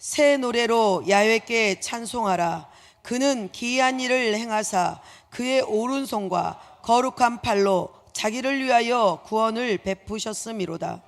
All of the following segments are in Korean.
새 노래로 야훼께 찬송하라. 그는 기이한 일을 행하사 그의 오른손과 거룩한 팔로 자기를 위하여 구원을 베푸셨음이로다.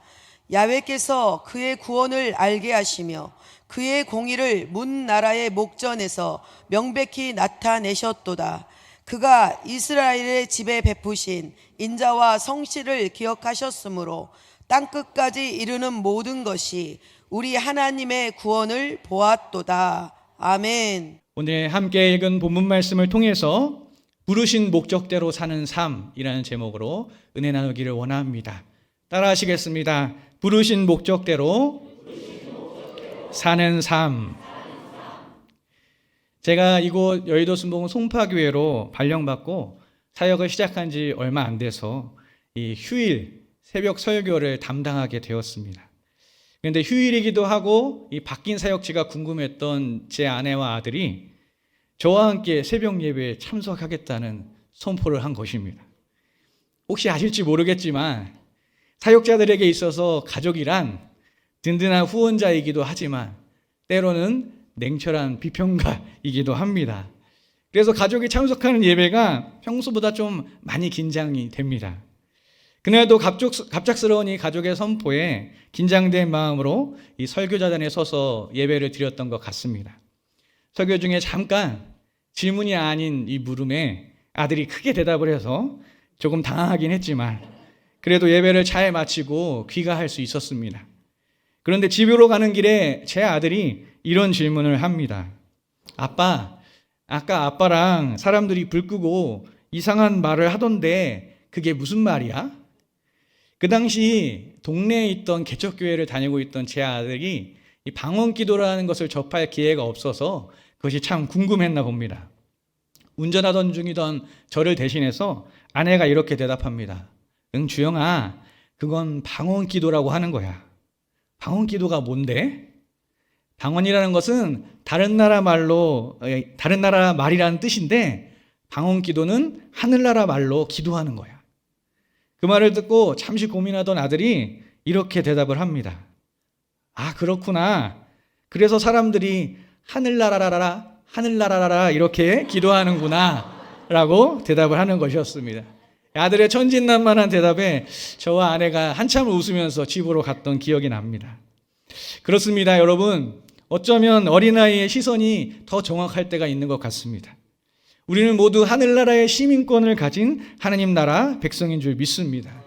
야훼께서 그의 구원을 알게 하시며 그의 공의를 문 나라의 목전에서 명백히 나타내셨도다. 그가 이스라엘의 집에 베푸신 인자와 성실을 기억하셨으므로 땅끝까지 이르는 모든 것이 우리 하나님의 구원을 보았도다. 아멘. 오늘 함께 읽은 본문 말씀을 통해서 부르신 목적대로 사는 삶이라는 제목으로 은혜 나누기를 원합니다. 따라 하시겠습니다. 부르신 목적대로 사는 삶. 제가 이곳 여의도 순복음 송파교회로 발령받고 사역을 시작한 지 얼마 안 돼서 이 휴일 새벽 설교를 담당하게 되었습니다. 그런데 휴일이기도 하고 이 바뀐 사역지가 궁금했던 제 아내와 아들이 저와 함께 새벽 예배에 참석하겠다는 선포를 한 것입니다. 혹시 아실지 모르겠지만 사역자들에게 있어서 가족이란 든든한 후원자이기도 하지만 때로는 냉철한 비평가이기도 합니다. 그래서 가족이 참석하는 예배가 평소보다 좀 많이 긴장이 됩니다. 그날도 갑작스러운 이 가족의 선포에 긴장된 마음으로 이 설교자단에 서서 예배를 드렸던 것 같습니다. 설교 중에 잠깐 질문이 아닌 이 물음에 아들이 크게 대답을 해서 조금 당황하긴 했지만 그래도 예배를 잘 마치고 귀가할 수 있었습니다. 그런데 집으로 가는 길에 제 아들이 이런 질문을 합니다. 아빠, 아까 아빠랑 사람들이 불 끄고 이상한 말을 하던데 그게 무슨 말이야? 그 당시 동네에 있던 개척교회를 다니고 있던 제 아들이 이 방언기도라는 것을 접할 기회가 없어서 그것이 참 궁금했나 봅니다. 운전하던 중이던 저를 대신해서 아내가 이렇게 대답합니다. 응, 주영아, 그건 방언기도라고 하는 거야. 방언기도가 뭔데? 방언이라는 것은 다른 나라 말이라는 뜻인데 방언기도는 하늘나라 말로 기도하는 거야. 그 말을 듣고 잠시 고민하던 아들이 이렇게 대답을 합니다. 아, 그렇구나. 그래서 사람들이 하늘나라라 이렇게 기도하는구나 라고 대답을 하는 것이었습니다. 아들의 천진난만한 대답에 저와 아내가 한참 웃으면서 집으로 갔던 기억이 납니다. 그렇습니다, 여러분. 어쩌면 어린아이의 시선이 더 정확할 때가 있는 것 같습니다. 우리는 모두 하늘나라의 시민권을 가진 하나님 나라 백성인 줄 믿습니다.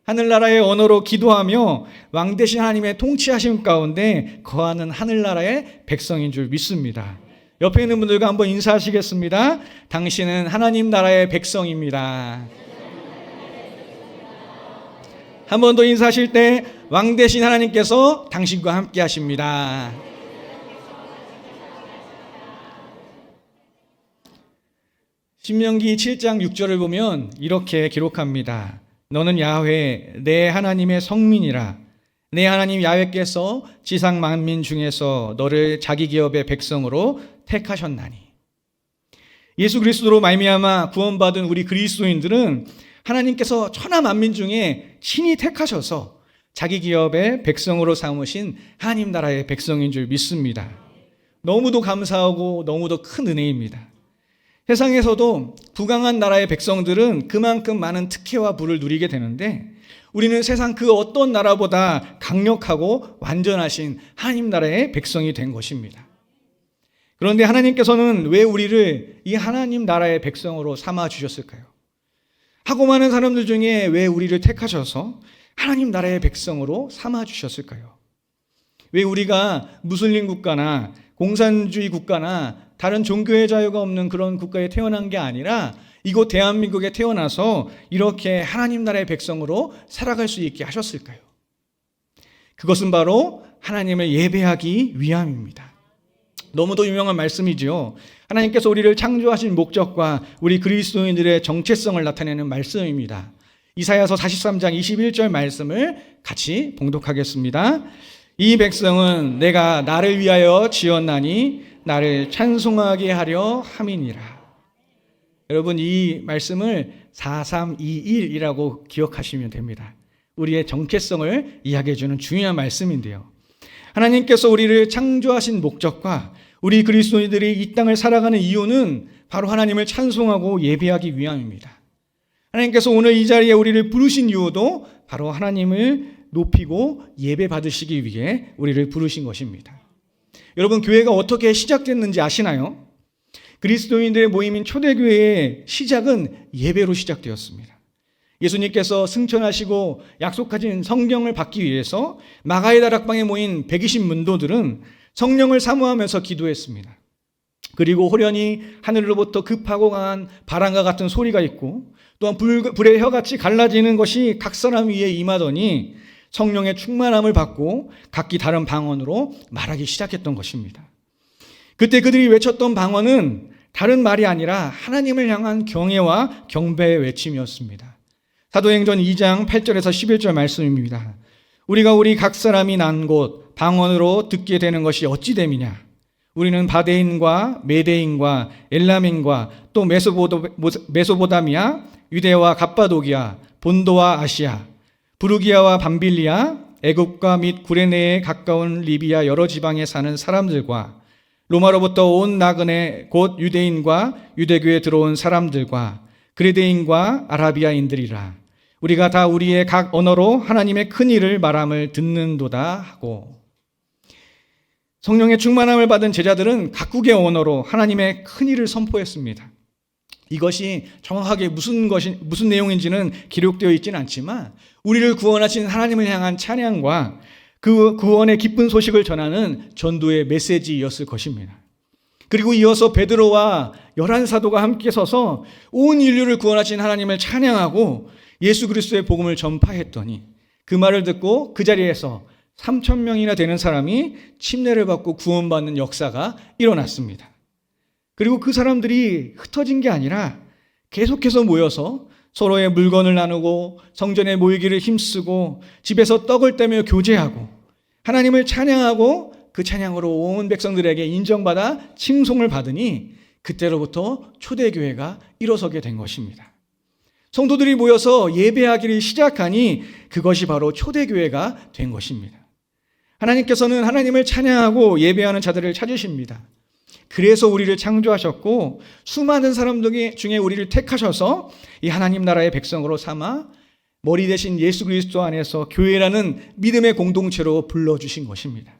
하늘나라의 언어로 기도하며 왕 대신 하나님의 통치하심 가운데 거하는 하늘나라의 백성인 줄 믿습니다. 옆에 있는 분들과 한번 인사하시겠습니다. 당신은 하나님 나라의 백성입니다. 한 번 더 인사하실 때 왕 대신 하나님께서 당신과 함께 하십니다. 신명기 7장 6절을 보면 이렇게 기록합니다. 너는 야훼 내 하나님의 성민이라. 내 하나님 야훼께서 지상 만민 중에서 너를 자기 기업의 백성으로 택하셨나니. 예수 그리스도로 말미암아 구원받은 우리 그리스도인들은 하나님께서 천하 만민 중에 친히 택하셔서 자기 기업의 백성으로 삼으신 하나님 나라의 백성인 줄 믿습니다. 너무도 감사하고 너무도 큰 은혜입니다. 세상에서도 부강한 나라의 백성들은 그만큼 많은 특혜와 부를 누리게 되는데 우리는 세상 그 어떤 나라보다 강력하고 완전하신 하나님 나라의 백성이 된 것입니다. 그런데 하나님께서는 왜 우리를 이 하나님 나라의 백성으로 삼아 주셨을까요? 하고 많은 사람들 중에 왜 우리를 택하셔서 하나님 나라의 백성으로 삼아 주셨을까요? 왜 우리가 무슬림 국가나 공산주의 국가나 다른 종교의 자유가 없는 그런 국가에 태어난 게 아니라 이곳 대한민국에 태어나서 이렇게 하나님 나라의 백성으로 살아갈 수 있게 하셨을까요? 그것은 바로 하나님을 예배하기 위함입니다. 너무도 유명한 말씀이지요. 하나님께서 우리를 창조하신 목적과 우리 그리스도인들의 정체성을 나타내는 말씀입니다. 이사야서 43장 21절 말씀을 같이 봉독하겠습니다. 이 백성은 내가 나를 위하여 지었나니 나를 찬송하게 하려 함이니라. 여러분, 이 말씀을 4321이라고 기억하시면 됩니다. 우리의 정체성을 이야기해 주는 중요한 말씀인데요. 하나님께서 우리를 창조하신 목적과 우리 그리스도인들이 이 땅을 살아가는 이유는 바로 하나님을 찬송하고 예배하기 위함입니다. 하나님께서 오늘 이 자리에 우리를 부르신 이유도 바로 하나님을 높이고 예배 받으시기 위해 우리를 부르신 것입니다. 여러분, 교회가 어떻게 시작됐는지 아시나요? 그리스도인들의 모임인 초대교회의 시작은 예배로 시작되었습니다. 예수님께서 승천하시고 약속하신 성령을 받기 위해서 마가의 다락방에 모인 120문도들은 성령을 사모하면서 기도했습니다. 그리고 호련히 하늘로부터 급하고 강한 바람과 같은 소리가 있고 또한 불의 혀같이 갈라지는 것이 각 사람 위에 임하더니 성령의 충만함을 받고 각기 다른 방언으로 말하기 시작했던 것입니다. 그때 그들이 외쳤던 방언은 다른 말이 아니라 하나님을 향한 경애와 경배의 외침이었습니다. 사도행전 2장 8절에서 11절 말씀입니다. 우리가 우리 각 사람이 난 곳 방언으로 듣게 되는 것이 어찌 됨이냐. 우리는 바데인과 메데인과 엘람인과 또 메소보다미아, 유대와 갑바도기아, 본도와 아시아, 부르기아와 밤빌리아, 애굽과 및 구레네에 가까운 리비아 여러 지방에 사는 사람들과 로마로부터 온 나그네 곧 유대인과 유대교에 들어온 사람들과 그레데인과 아라비아인들이라. 우리가 다 우리의 각 언어로 하나님의 큰 일을 말함을 듣는도다 하고. 성령의 충만함을 받은 제자들은 각국의 언어로 하나님의 큰 일을 선포했습니다. 이것이 정확하게 무슨 내용인지는 기록되어 있지는 않지만 우리를 구원하신 하나님을 향한 찬양과 그 구원의 기쁜 소식을 전하는 전도의 메시지였을 것입니다. 그리고 이어서 베드로와 11사도가 함께 서서 온 인류를 구원하신 하나님을 찬양하고 예수 그리스도의 복음을 전파했더니 그 말을 듣고 그 자리에서 3,000명이나 되는 사람이 침례를 받고 구원받는 역사가 일어났습니다. 그리고 그 사람들이 흩어진 게 아니라 계속해서 모여서 서로의 물건을 나누고 성전에 모이기를 힘쓰고 집에서 떡을 떼며 교제하고 하나님을 찬양하고 그 찬양으로 온 백성들에게 인정받아 칭송을 받으니 그때로부터 초대교회가 일어서게 된 것입니다. 성도들이 모여서 예배하기를 시작하니 그것이 바로 초대교회가 된 것입니다. 하나님께서는 하나님을 찬양하고 예배하는 자들을 찾으십니다. 그래서 우리를 창조하셨고 수많은 사람들 중에 우리를 택하셔서 이 하나님 나라의 백성으로 삼아 머리 대신 예수 그리스도 안에서 교회라는 믿음의 공동체로 불러주신 것입니다.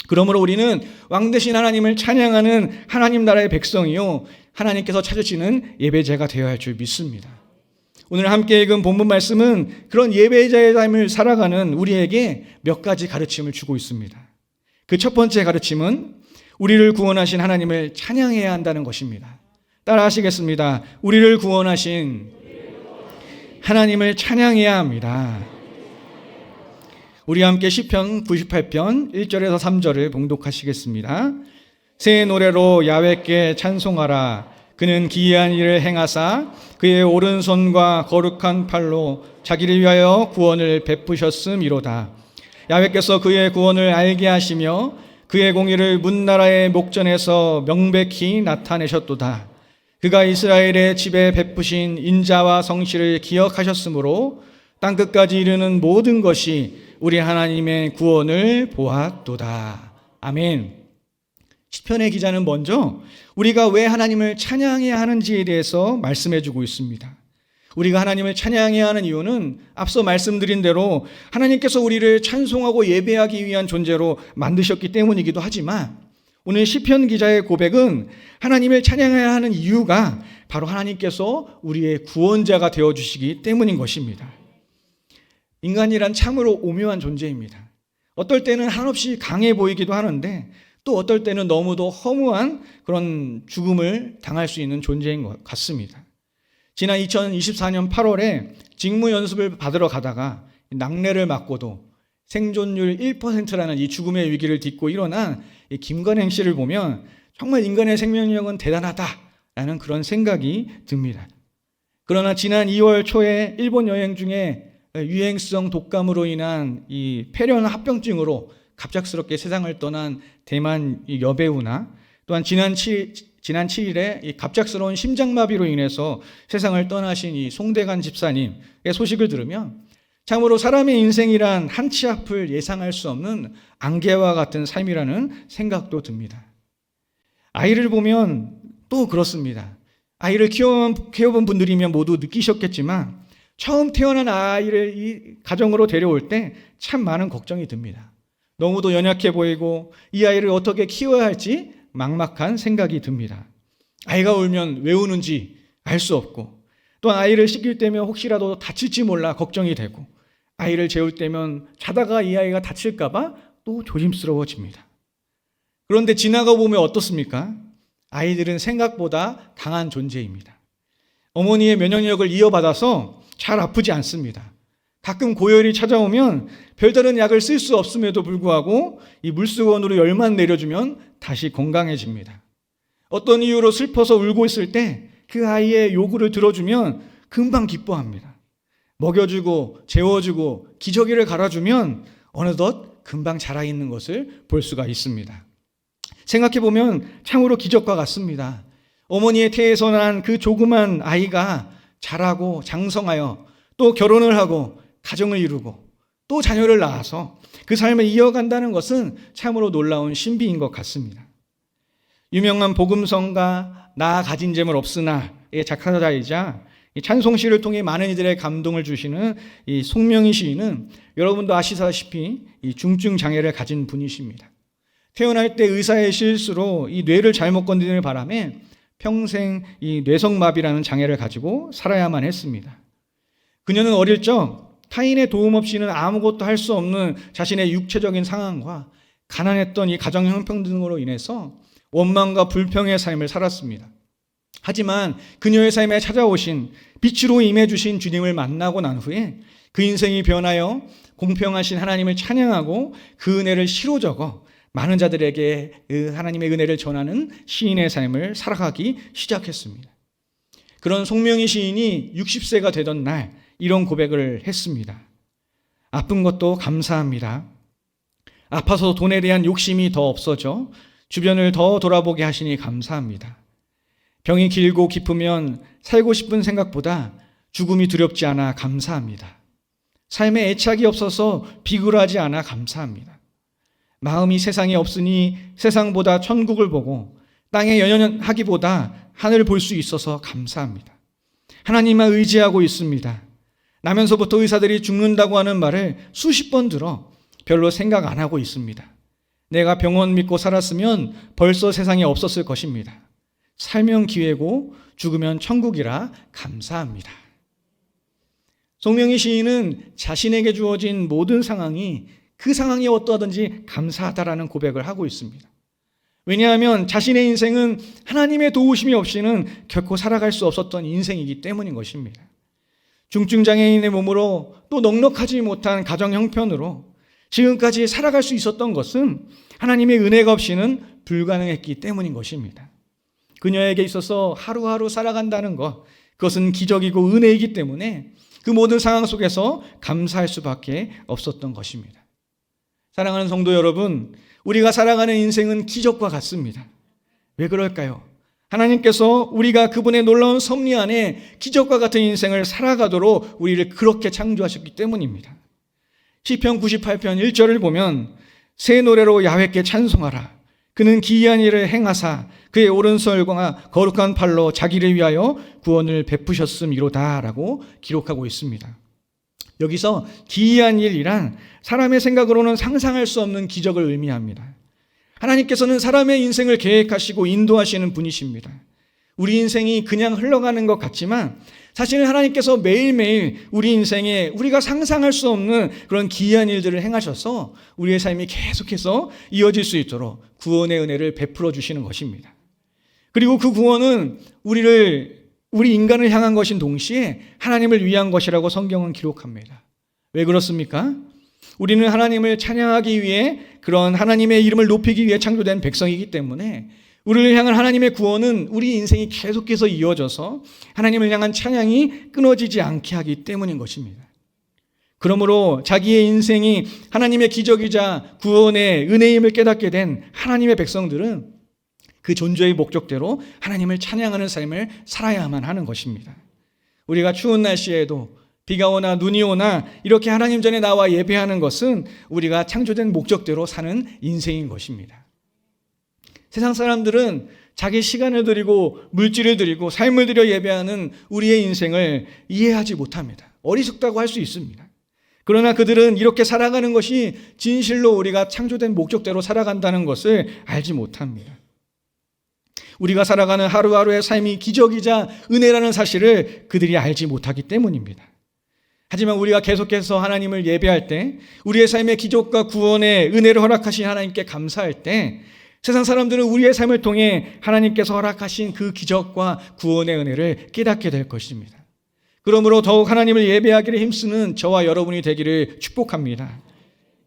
그러므로 우리는 왕 대신 하나님을 찬양하는 하나님 나라의 백성이요 하나님께서 찾으시는 예배자가 되어야 할 줄 믿습니다. 오늘 함께 읽은 본문 말씀은 그런 예배자의 삶을 살아가는 우리에게 몇 가지 가르침을 주고 있습니다. 그 첫 번째 가르침은 우리를 구원하신 하나님을 찬양해야 한다는 것입니다. 따라 하시겠습니다. 우리를 구원하신 하나님을 찬양해야 합니다. 우리 함께 시편 98편 1절에서 3절을 봉독하시겠습니다. 새 노래로 야훼께 찬송하라. 그는 기이한 일을 행하사 그의 오른손과 거룩한 팔로 자기를 위하여 구원을 베푸셨음이로다. 야훼께서 그의 구원을 알게 하시며 그의 공의를 문나라의 목전에서 명백히 나타내셨도다. 그가 이스라엘의 집에 베푸신 인자와 성실을 기억하셨으므로 땅끝까지 이르는 모든 것이 우리 하나님의 구원을 보았도다. 아멘. 시편의 기자는 먼저 우리가 왜 하나님을 찬양해야 하는지에 대해서 말씀해 주고 있습니다. 우리가 하나님을 찬양해야 하는 이유는 앞서 말씀드린 대로 하나님께서 우리를 찬송하고 예배하기 위한 존재로 만드셨기 때문이기도 하지만 오늘 시편 기자의 고백은 하나님을 찬양해야 하는 이유가 바로 하나님께서 우리의 구원자가 되어주시기 때문인 것입니다. 인간이란 참으로 오묘한 존재입니다. 어떨 때는 한없이 강해 보이기도 하는데 또 어떨 때는 너무도 허무한 그런 죽음을 당할 수 있는 존재인 것 같습니다. 지난 2024년 8월에 직무 연습을 받으러 가다가 낙뢰를 맞고도 생존율 1%라는 이 죽음의 위기를 딛고 일어난 이 김건행 씨를 보면 정말 인간의 생명력은 대단하다라는 그런 생각이 듭니다. 그러나 지난 2월 초에 일본 여행 중에 유행성 독감으로 인한 이 폐렴 합병증으로 갑작스럽게 세상을 떠난 대만 여배우나 또한 지난 7일에 이 갑작스러운 심장마비로 인해서 세상을 떠나신 이 송대관 집사님의 소식을 들으면 참으로 사람의 인생이란 한치 앞을 예상할 수 없는 안개와 같은 삶이라는 생각도 듭니다. 아이를 보면 또 그렇습니다. 아이를 키워본 분들이면 모두 느끼셨겠지만 처음 태어난 아이를 이 가정으로 데려올 때 참 많은 걱정이 듭니다. 너무도 연약해 보이고 이 아이를 어떻게 키워야 할지 막막한 생각이 듭니다. 아이가 울면 왜 우는지 알 수 없고, 또 아이를 씻길 때면 혹시라도 다칠지 몰라 걱정이 되고, 아이를 재울 때면 자다가 이 아이가 다칠까 봐 또 조심스러워집니다. 그런데 지나가 보면 어떻습니까? 아이들은 생각보다 강한 존재입니다. 어머니의 면역력을 이어받아서 잘 아프지 않습니다. 가끔 고열이 찾아오면 별다른 약을 쓸 수 없음에도 불구하고 이 물수건으로 열만 내려주면 다시 건강해집니다. 어떤 이유로 슬퍼서 울고 있을 때 그 아이의 요구를 들어주면 금방 기뻐합니다. 먹여주고 재워주고 기저귀를 갈아주면 어느덧 금방 자라있는 것을 볼 수가 있습니다. 생각해보면 참으로 기적과 같습니다. 어머니의 태에서 난 그 조그만 아이가 자라고 장성하여 또 결혼을 하고 가정을 이루고 또 자녀를 낳아서 그 삶을 이어간다는 것은 참으로 놀라운 신비인 것 같습니다. 유명한 복음성가 나 가진 재물 없으나의 작사자이자 찬송시를 통해 많은 이들의 감동을 주시는 이 송명희 시인은 여러분도 아시다시피 이 중증 장애를 가진 분이십니다. 태어날 때 의사의 실수로 이 뇌를 잘못 건드리는 바람에 평생 이 뇌성마비라는 장애를 가지고 살아야만 했습니다. 그녀는 어릴 적 타인의 도움 없이는 아무것도 할 수 없는 자신의 육체적인 상황과 가난했던 이 가정 형편 등으로 인해서 원망과 불평의 삶을 살았습니다. 하지만 그녀의 삶에 찾아오신 빛으로 임해주신 주님을 만나고 난 후에 그 인생이 변하여 공평하신 하나님을 찬양하고 그 은혜를 시로 적어 많은 자들에게 그 하나님의 은혜를 전하는 시인의 삶을 살아가기 시작했습니다. 그런 송명희 시인이 60세가 되던 날 이런 고백을 했습니다. 아픈 것도 감사합니다. 아파서 돈에 대한 욕심이 더 없어져 주변을 더 돌아보게 하시니 감사합니다. 병이 길고 깊으면 살고 싶은 생각보다 죽음이 두렵지 않아 감사합니다. 삶에 애착이 없어서 비굴하지 않아 감사합니다. 마음이 세상에 없으니 세상보다 천국을 보고 땅에 연연하기보다 하늘을 볼 수 있어서 감사합니다. 하나님만 의지하고 있습니다. 나면서부터 의사들이 죽는다고 하는 말을 수십 번 들어 별로 생각 안 하고 있습니다. 내가 병원 믿고 살았으면 벌써 세상에 없었을 것입니다. 살면 기회고 죽으면 천국이라 감사합니다. 송명희 시인은 자신에게 주어진 모든 상황이 그 상황이 어떠하든지 감사하다라는 고백을 하고 있습니다. 왜냐하면 자신의 인생은 하나님의 도우심이 없이는 결코 살아갈 수 없었던 인생이기 때문인 것입니다. 중증장애인의 몸으로 또 넉넉하지 못한 가정 형편으로 지금까지 살아갈 수 있었던 것은 하나님의 은혜가 없이는 불가능했기 때문인 것입니다. 그녀에게 있어서 하루하루 살아간다는 것, 그것은 기적이고 은혜이기 때문에 그 모든 상황 속에서 감사할 수밖에 없었던 것입니다. 사랑하는 성도 여러분, 우리가 살아가는 인생은 기적과 같습니다. 왜 그럴까요? 하나님께서 우리가 그분의 놀라운 섭리 안에 기적과 같은 인생을 살아가도록 우리를 그렇게 창조하셨기 때문입니다. 시편 98편 1절을 보면 새 노래로 야훼께 찬송하라. 그는 기이한 일을 행하사 그의 오른손과 거룩한 팔로 자기를 위하여 구원을 베푸셨음이로다 라고 기록하고 있습니다. 여기서 기이한 일이란 사람의 생각으로는 상상할 수 없는 기적을 의미합니다. 하나님께서는 사람의 인생을 계획하시고 인도하시는 분이십니다. 우리 인생이 그냥 흘러가는 것 같지만 사실은 하나님께서 매일매일 우리 인생에 우리가 상상할 수 없는 그런 기이한 일들을 행하셔서 우리의 삶이 계속해서 이어질 수 있도록 구원의 은혜를 베풀어 주시는 것입니다. 그리고 그 구원은 우리 인간을 향한 것인 동시에 하나님을 위한 것이라고 성경은 기록합니다. 왜 그렇습니까? 우리는 하나님을 찬양하기 위해 그런 하나님의 이름을 높이기 위해 창조된 백성이기 때문에 우리를 향한 하나님의 구원은 우리 인생이 계속해서 이어져서 하나님을 향한 찬양이 끊어지지 않게 하기 때문인 것입니다. 그러므로 자기의 인생이 하나님의 기적이자 구원의 은혜임을 깨닫게 된 하나님의 백성들은 그 존재의 목적대로 하나님을 찬양하는 삶을 살아야만 하는 것입니다. 우리가 추운 날씨에도 비가 오나 눈이 오나 이렇게 하나님 전에 나와 예배하는 것은 우리가 창조된 목적대로 사는 인생인 것입니다. 세상 사람들은 자기 시간을 들이고 물질을 들이고 삶을 들여 예배하는 우리의 인생을 이해하지 못합니다. 어리석다고 할 수 있습니다. 그러나 그들은 이렇게 살아가는 것이 진실로 우리가 창조된 목적대로 살아간다는 것을 알지 못합니다. 우리가 살아가는 하루하루의 삶이 기적이자 은혜라는 사실을 그들이 알지 못하기 때문입니다. 하지만 우리가 계속해서 하나님을 예배할 때, 우리의 삶의 기적과 구원의 은혜를 허락하신 하나님께 감사할 때, 세상 사람들은 우리의 삶을 통해 하나님께서 허락하신 그 기적과 구원의 은혜를 깨닫게 될 것입니다. 그러므로 더욱 하나님을 예배하기를 힘쓰는 저와 여러분이 되기를 축복합니다.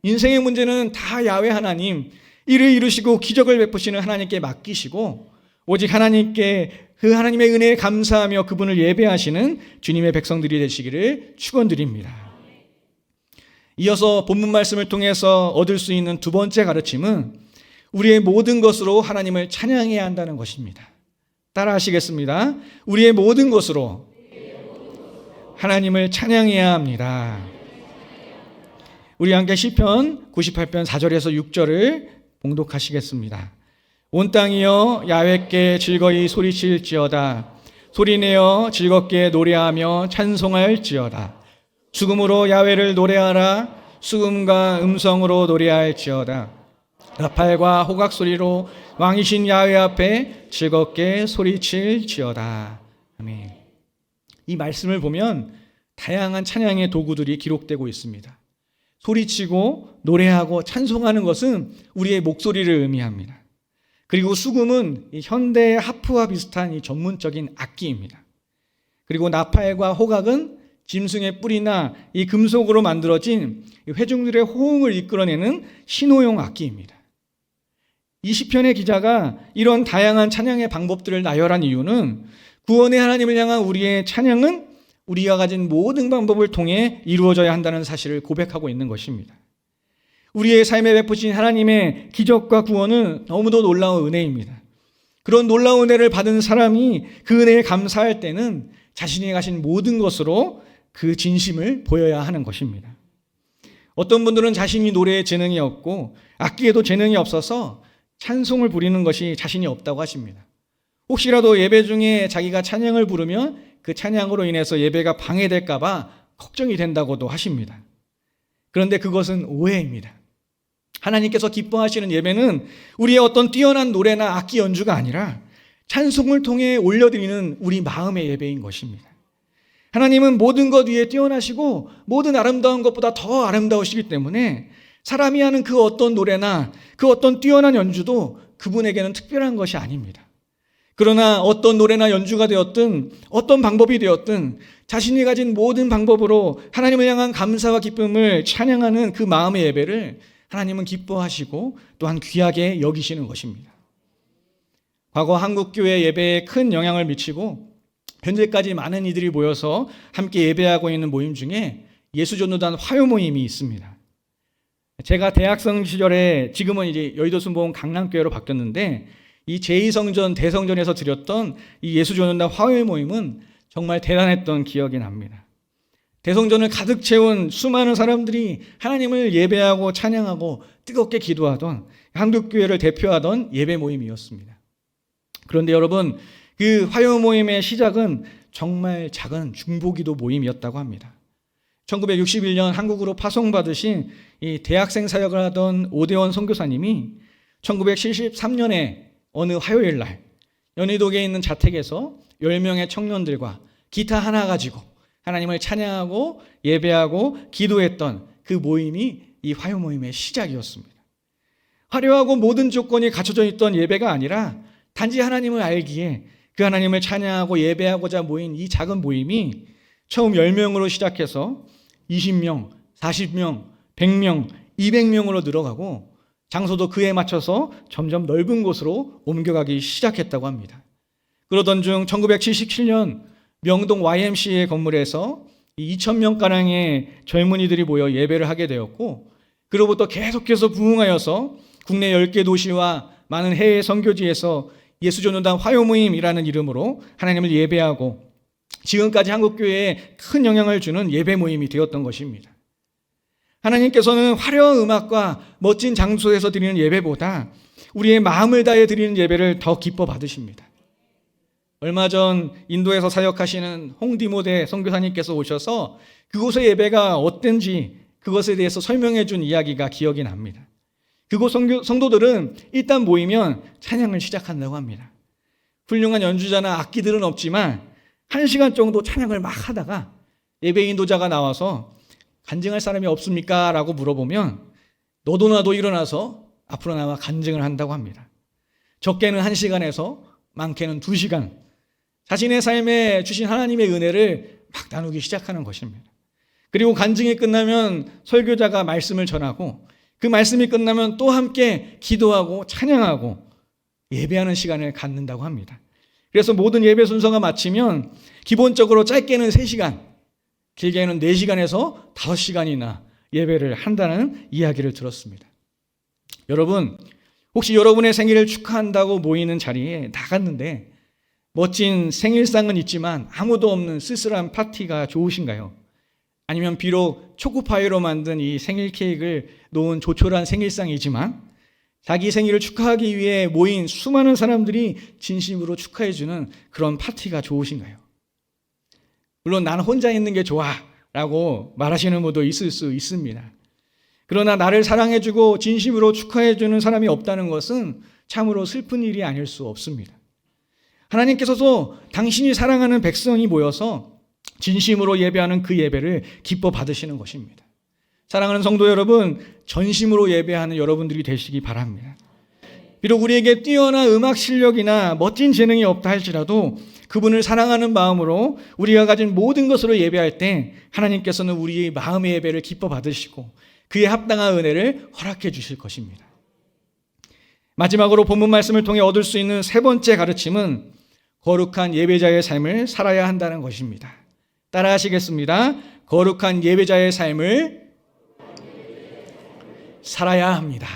인생의 문제는 다 야훼 하나님, 일을 이루시고 기적을 베푸시는 하나님께 맡기시고 오직 하나님께 그 하나님의 은혜에 감사하며 그분을 예배하시는 주님의 백성들이 되시기를 축원드립니다. 이어서 본문 말씀을 통해서 얻을 수 있는 두 번째 가르침은 우리의 모든 것으로 하나님을 찬양해야 한다는 것입니다. 따라 하시겠습니다. 우리의 모든 것으로 하나님을 찬양해야 합니다. 우리 함께 시편 98편 4절에서 6절을 봉독하시겠습니다. 온 땅이여 야훼께 즐거이 소리칠지어다. 소리내어 즐겁게 노래하며 찬송할지어다. 수금으로 야훼를 노래하라. 수금과 음성으로 노래할지어다. 나팔과 호각 소리로 왕이신 야훼 앞에 즐겁게 소리칠지어다. 아멘. 이 말씀을 보면 다양한 찬양의 도구들이 기록되고 있습니다. 소리치고 노래하고 찬송하는 것은 우리의 목소리를 의미합니다. 그리고 수금은 현대의 하프와 비슷한 이 전문적인 악기입니다. 그리고 나팔과 호각은 짐승의 뿔이나 이 금속으로 만들어진 회중들의 호응을 이끌어내는 신호용 악기입니다. 이 시편의 기자가 이런 다양한 찬양의 방법들을 나열한 이유는 구원의 하나님을 향한 우리의 찬양은 우리가 가진 모든 방법을 통해 이루어져야 한다는 사실을 고백하고 있는 것입니다. 우리의 삶에 베푸신 하나님의 기적과 구원은 너무도 놀라운 은혜입니다. 그런 놀라운 은혜를 받은 사람이 그 은혜에 감사할 때는 자신이 가진 모든 것으로 그 진심을 보여야 하는 것입니다. 어떤 분들은 자신이 노래에 재능이 없고 악기에도 재능이 없어서 찬송을 부리는 것이 자신이 없다고 하십니다. 혹시라도 예배 중에 자기가 찬양을 부르면 그 찬양으로 인해서 예배가 방해될까 봐 걱정이 된다고도 하십니다. 그런데 그것은 오해입니다. 하나님께서 기뻐하시는 예배는 우리의 어떤 뛰어난 노래나 악기 연주가 아니라 찬송을 통해 올려드리는 우리 마음의 예배인 것입니다. 하나님은 모든 것 위에 뛰어나시고 모든 아름다운 것보다 더 아름다우시기 때문에 사람이 하는 그 어떤 노래나 그 어떤 뛰어난 연주도 그분에게는 특별한 것이 아닙니다. 그러나 어떤 노래나 연주가 되었든 어떤 방법이 되었든 자신이 가진 모든 방법으로 하나님을 향한 감사와 기쁨을 찬양하는 그 마음의 예배를 하나님은 기뻐하시고 또한 귀하게 여기시는 것입니다. 과거 한국교회 예배에 큰 영향을 미치고 현재까지 많은 이들이 모여서 함께 예배하고 있는 모임 중에 예수전도단 화요 모임이 있습니다. 제가 대학생 시절에 지금은 이제 여의도 순복음 강남교회로 바뀌었는데 이 제2성전 대성전에서 드렸던 이 예수전도단 화요 모임은 정말 대단했던 기억이 납니다. 대성전을 가득 채운 수많은 사람들이 하나님을 예배하고 찬양하고 뜨겁게 기도하던 한국교회를 대표하던 예배 모임이었습니다. 그런데 여러분, 그 화요 모임의 시작은 정말 작은 중보기도 모임이었다고 합니다. 1961년 한국으로 파송받으신 이 대학생 사역을 하던 오대원 선교사님이 1973년에 어느 화요일 날 연희동에 있는 자택에서 10명의 청년들과 기타 하나 가지고 하나님을 찬양하고 예배하고 기도했던 그 모임이 이 화요 모임의 시작이었습니다. 화려하고 모든 조건이 갖춰져 있던 예배가 아니라 단지 하나님을 알기에 그 하나님을 찬양하고 예배하고자 모인 이 작은 모임이 처음 10명으로 시작해서 20명, 40명, 100명, 200명으로 늘어가고 장소도 그에 맞춰서 점점 넓은 곳으로 옮겨가기 시작했다고 합니다. 그러던 중 1977년 명동 YMCA 건물에서 2,000명가량의 젊은이들이 모여 예배를 하게 되었고, 그로부터 계속해서 부흥하여서 국내 10개 도시와 많은 해외 선교지에서 예수전도단 화요모임이라는 이름으로 하나님을 예배하고 지금까지 한국교회에 큰 영향을 주는 예배 모임이 되었던 것입니다. 하나님께서는 화려한 음악과 멋진 장소에서 드리는 예배보다 우리의 마음을 다해 드리는 예배를 더 기뻐 받으십니다. 얼마 전 인도에서 사역하시는 홍디모대 선교사님께서 오셔서 그곳의 예배가 어땠는지 그것에 대해서 설명해 준 이야기가 기억이 납니다. 그곳 성도들은 일단 모이면 찬양을 시작한다고 합니다. 훌륭한 연주자나 악기들은 없지만 1시간 정도 찬양을 막 하다가 예배 인도자가 나와서 간증할 사람이 없습니까? 라고 물어보면 너도 나도 일어나서 앞으로 나와 간증을 한다고 합니다. 적게는 1시간에서 많게는 2시간 자신의 삶에 주신 하나님의 은혜를 막 나누기 시작하는 것입니다. 그리고 간증이 끝나면 설교자가 말씀을 전하고 그 말씀이 끝나면 또 함께 기도하고 찬양하고 예배하는 시간을 갖는다고 합니다. 그래서 모든 예배 순서가 마치면 기본적으로 짧게는 3시간, 길게는 4시간에서 5시간이나 예배를 한다는 이야기를 들었습니다. 여러분, 혹시 여러분의 생일을 축하한다고 모이는 자리에 나갔는데 멋진 생일상은 있지만 아무도 없는 쓸쓸한 파티가 좋으신가요? 아니면 비록 초코파이로 만든 이 생일 케이크를 놓은 조촐한 생일상이지만 자기 생일을 축하하기 위해 모인 수많은 사람들이 진심으로 축하해주는 그런 파티가 좋으신가요? 물론 나는 혼자 있는 게 좋아 라고 말하시는 분도 있을 수 있습니다. 그러나 나를 사랑해주고 진심으로 축하해주는 사람이 없다는 것은 참으로 슬픈 일이 아닐 수 없습니다. 하나님께서도 당신이 사랑하는 백성이 모여서 진심으로 예배하는 그 예배를 기뻐 받으시는 것입니다. 사랑하는 성도 여러분, 전심으로 예배하는 여러분들이 되시기 바랍니다. 비록 우리에게 뛰어난 음악 실력이나 멋진 재능이 없다 할지라도 그분을 사랑하는 마음으로 우리가 가진 모든 것으로 예배할 때 하나님께서는 우리의 마음의 예배를 기뻐 받으시고 그에 합당한 은혜를 허락해 주실 것입니다. 마지막으로 본문 말씀을 통해 얻을 수 있는 3번째 가르침은 거룩한 예배자의 삶을 살아야 한다는 것입니다. 따라 하시겠습니다. 거룩한 예배자의 삶을 살아야 합니다.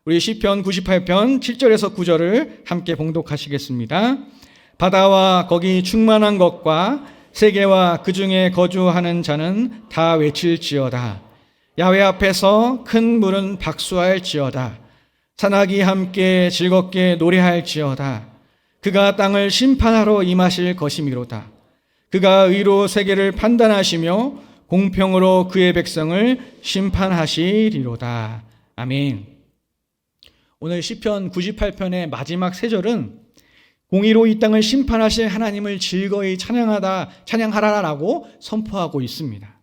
우리 시편 98편 7절에서 9절을 함께 봉독하시겠습니다. 바다와 거기 충만한 것과 세계와 그 중에 거주하는 자는 다 외칠지어다. 야훼 앞에서 큰 물은 박수할지어다. 산악이 함께 즐겁게 노래할지어다. 그가 땅을 심판하러 임하실 것이미로다. 그가 의로 세계를 판단하시며 공평으로 그의 백성을 심판하시리로다. 아멘. 오늘 시편 98편의 마지막 3절은 공의로 이 땅을 심판하실 하나님을 즐거이 찬양하라라고 선포하고 있습니다.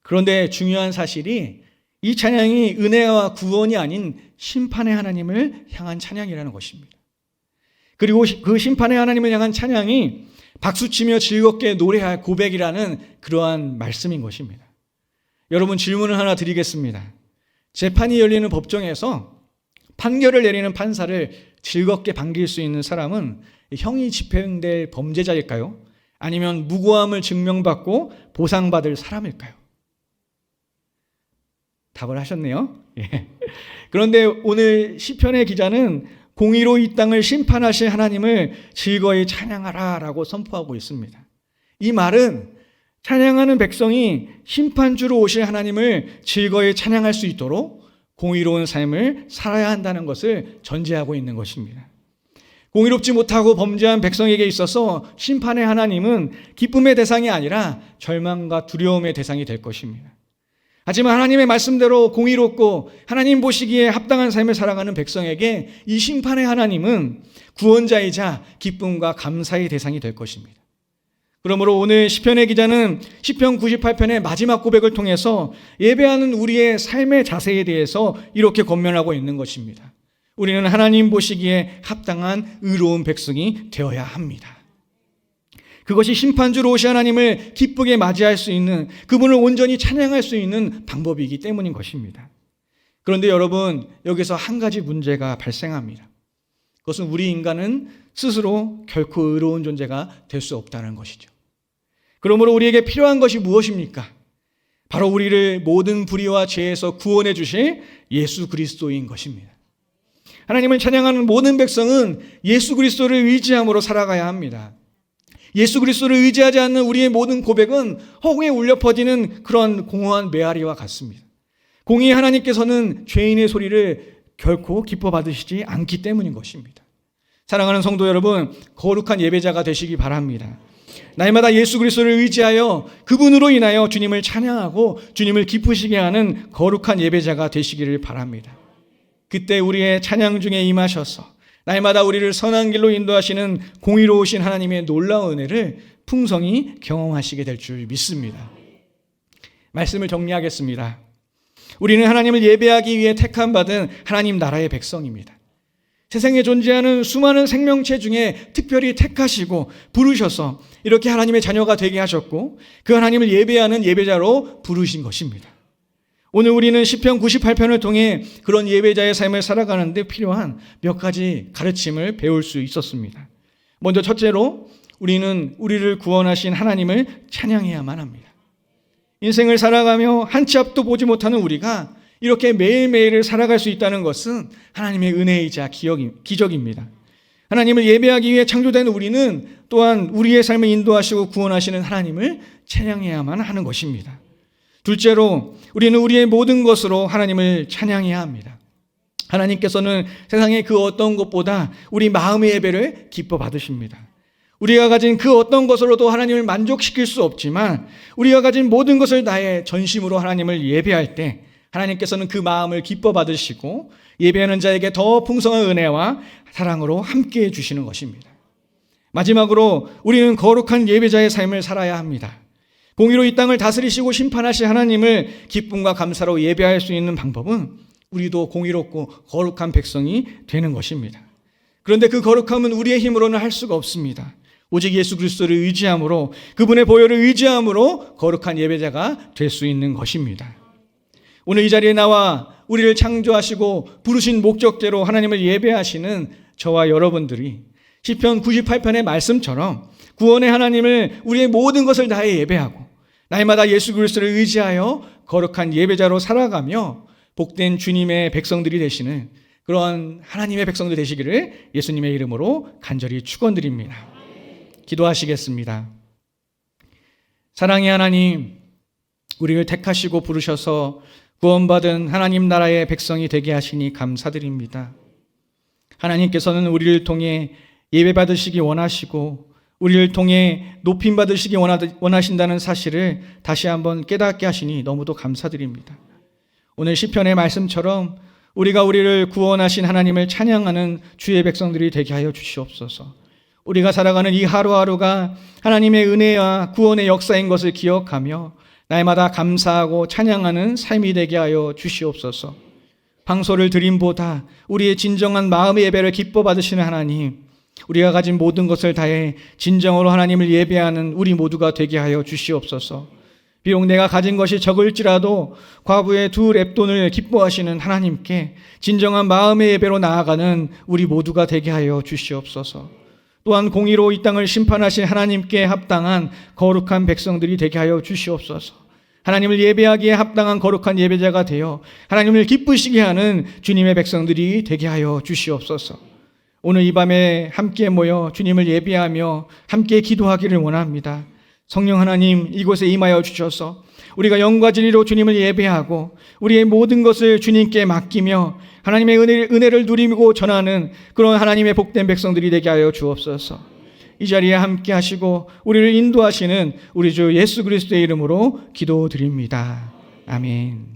그런데 중요한 사실이 이 찬양이 은혜와 구원이 아닌 심판의 하나님을 향한 찬양이라는 것입니다. 그리고 그 심판의 하나님을 향한 찬양이 박수치며 즐겁게 노래할 고백이라는 그러한 말씀인 것입니다. 여러분, 질문을 하나 드리겠습니다. 재판이 열리는 법정에서 판결을 내리는 판사를 즐겁게 반길 수 있는 사람은 형이 집행될 범죄자일까요? 아니면 무고함을 증명받고 보상받을 사람일까요? 답을 하셨네요. 예. 그런데 오늘 시편의 기자는 공의로 이 땅을 심판하실 하나님을 즐거이 찬양하라라고 선포하고 있습니다. 이 말은 찬양하는 백성이 심판주로 오실 하나님을 즐거이 찬양할 수 있도록 공의로운 삶을 살아야 한다는 것을 전제하고 있는 것입니다. 공의롭지 못하고 범죄한 백성에게 있어서 심판의 하나님은 기쁨의 대상이 아니라 절망과 두려움의 대상이 될 것입니다. 하지만 하나님의 말씀대로 공의롭고 하나님 보시기에 합당한 삶을 살아가는 백성에게 이 심판의 하나님은 구원자이자 기쁨과 감사의 대상이 될 것입니다. 그러므로 오늘 시편의 기자는 시편 98편의 마지막 고백을 통해서 예배하는 우리의 삶의 자세에 대해서 이렇게 권면하고 있는 것입니다. 우리는 하나님 보시기에 합당한 의로운 백성이 되어야 합니다. 그것이 심판주로 오신 하나님을 기쁘게 맞이할 수 있는, 그분을 온전히 찬양할 수 있는 방법이기 때문인 것입니다. 그런데 여러분, 여기서 한 가지 문제가 발생합니다. 그것은 우리 인간은 스스로 결코 의로운 존재가 될 수 없다는 것이죠. 그러므로 우리에게 필요한 것이 무엇입니까? 바로 우리를 모든 불의와 죄에서 구원해 주실 예수 그리스도인 것입니다. 하나님을 찬양하는 모든 백성은 예수 그리스도를 의지함으로 살아가야 합니다. 예수 그리스도를 의지하지 않는 우리의 모든 고백은 허공에 울려 퍼지는 그런 공허한 메아리와 같습니다. 공의 하나님께서는 죄인의 소리를 결코 기뻐 받으시지 않기 때문인 것입니다. 사랑하는 성도 여러분, 거룩한 예배자가 되시기 바랍니다. 날마다 예수 그리스도를 의지하여 그분으로 인하여 주님을 찬양하고 주님을 기쁘시게 하는 거룩한 예배자가 되시기를 바랍니다. 그때 우리의 찬양 중에 임하셔서 날마다 우리를 선한 길로 인도하시는 공의로우신 하나님의 놀라운 은혜를 풍성히 경험하시게 될 줄 믿습니다. 말씀을 정리하겠습니다. 우리는 하나님을 예배하기 위해 택함받은 하나님 나라의 백성입니다. 세상에 존재하는 수많은 생명체 중에 특별히 택하시고 부르셔서 이렇게 하나님의 자녀가 되게 하셨고 그 하나님을 예배하는 예배자로 부르신 것입니다. 오늘 우리는 시편 98편을 통해 그런 예배자의 삶을 살아가는 데 필요한 몇 가지 가르침을 배울 수 있었습니다. 먼저 첫째로 우리는 우리를 구원하신 하나님을 찬양해야만 합니다. 인생을 살아가며 한 치 앞도 보지 못하는 우리가 이렇게 매일매일을 살아갈 수 있다는 것은 하나님의 은혜이자 기적입니다. 하나님을 예배하기 위해 창조된 우리는 또한 우리의 삶을 인도하시고 구원하시는 하나님을 찬양해야만 하는 것입니다. 둘째로 우리는 우리의 모든 것으로 하나님을 찬양해야 합니다. 하나님께서는 세상의 그 어떤 것보다 우리 마음의 예배를 기뻐 받으십니다. 우리가 가진 그 어떤 것으로도 하나님을 만족시킬 수 없지만 우리가 가진 모든 것을 다해 전심으로 하나님을 예배할 때 하나님께서는 그 마음을 기뻐 받으시고 예배하는 자에게 더 풍성한 은혜와 사랑으로 함께해 주시는 것입니다. 마지막으로 우리는 거룩한 예배자의 삶을 살아야 합니다. 공의로 이 땅을 다스리시고 심판하실 하나님을 기쁨과 감사로 예배할 수 있는 방법은 우리도 공의롭고 거룩한 백성이 되는 것입니다. 그런데 그 거룩함은 우리의 힘으로는 할 수가 없습니다. 오직 예수 그리스도를 의지함으로 그분의 보혈을 의지함으로 거룩한 예배자가 될 수 있는 것입니다. 오늘 이 자리에 나와 우리를 창조하시고 부르신 목적대로 하나님을 예배하시는 저와 여러분들이 시편 98편의 말씀처럼 구원의 하나님을 우리의 모든 것을 다해 예배하고 날마다 예수 그리스도를 의지하여 거룩한 예배자로 살아가며 복된 주님의 백성들이 되시는 그런 하나님의 백성들 되시기를 예수님의 이름으로 간절히 축원드립니다. 기도하시겠습니다. 사랑의 하나님, 우리를 택하시고 부르셔서 구원받은 하나님 나라의 백성이 되게 하시니 감사드립니다. 하나님께서는 우리를 통해 예배받으시기 원하시고 우리를 통해 높임받으시기 원하신다는 사실을 다시 한번 깨닫게 하시니 너무도 감사드립니다. 오늘 시편의 말씀처럼 우리가 우리를 구원하신 하나님을 찬양하는 주의 백성들이 되게 하여 주시옵소서. 우리가 살아가는 이 하루하루가 하나님의 은혜와 구원의 역사인 것을 기억하며 날마다 감사하고 찬양하는 삶이 되게 하여 주시옵소서. 방소를 드림보다 우리의 진정한 마음의 예배를 기뻐 받으시는 하나님, 우리가 가진 모든 것을 다해 진정으로 하나님을 예배하는 우리 모두가 되게 하여 주시옵소서. 비록 내가 가진 것이 적을지라도 과부의 2 렙돈을 기뻐하시는 하나님께 진정한 마음의 예배로 나아가는 우리 모두가 되게 하여 주시옵소서. 또한 공의로 이 땅을 심판하신 하나님께 합당한 거룩한 백성들이 되게 하여 주시옵소서. 하나님을 예배하기에 합당한 거룩한 예배자가 되어 하나님을 기쁘시게 하는 주님의 백성들이 되게 하여 주시옵소서. 오늘 이 밤에 함께 모여 주님을 예배하며 함께 기도하기를 원합니다. 성령 하나님, 이곳에 임하여 주셔서 우리가 영과 진리로 주님을 예배하고 우리의 모든 것을 주님께 맡기며 하나님의 은혜를 누리고 전하는 그런 하나님의 복된 백성들이 되게 하여 주옵소서. 이 자리에 함께 하시고 우리를 인도하시는 우리 주 예수 그리스도의 이름으로 기도드립니다. 아멘.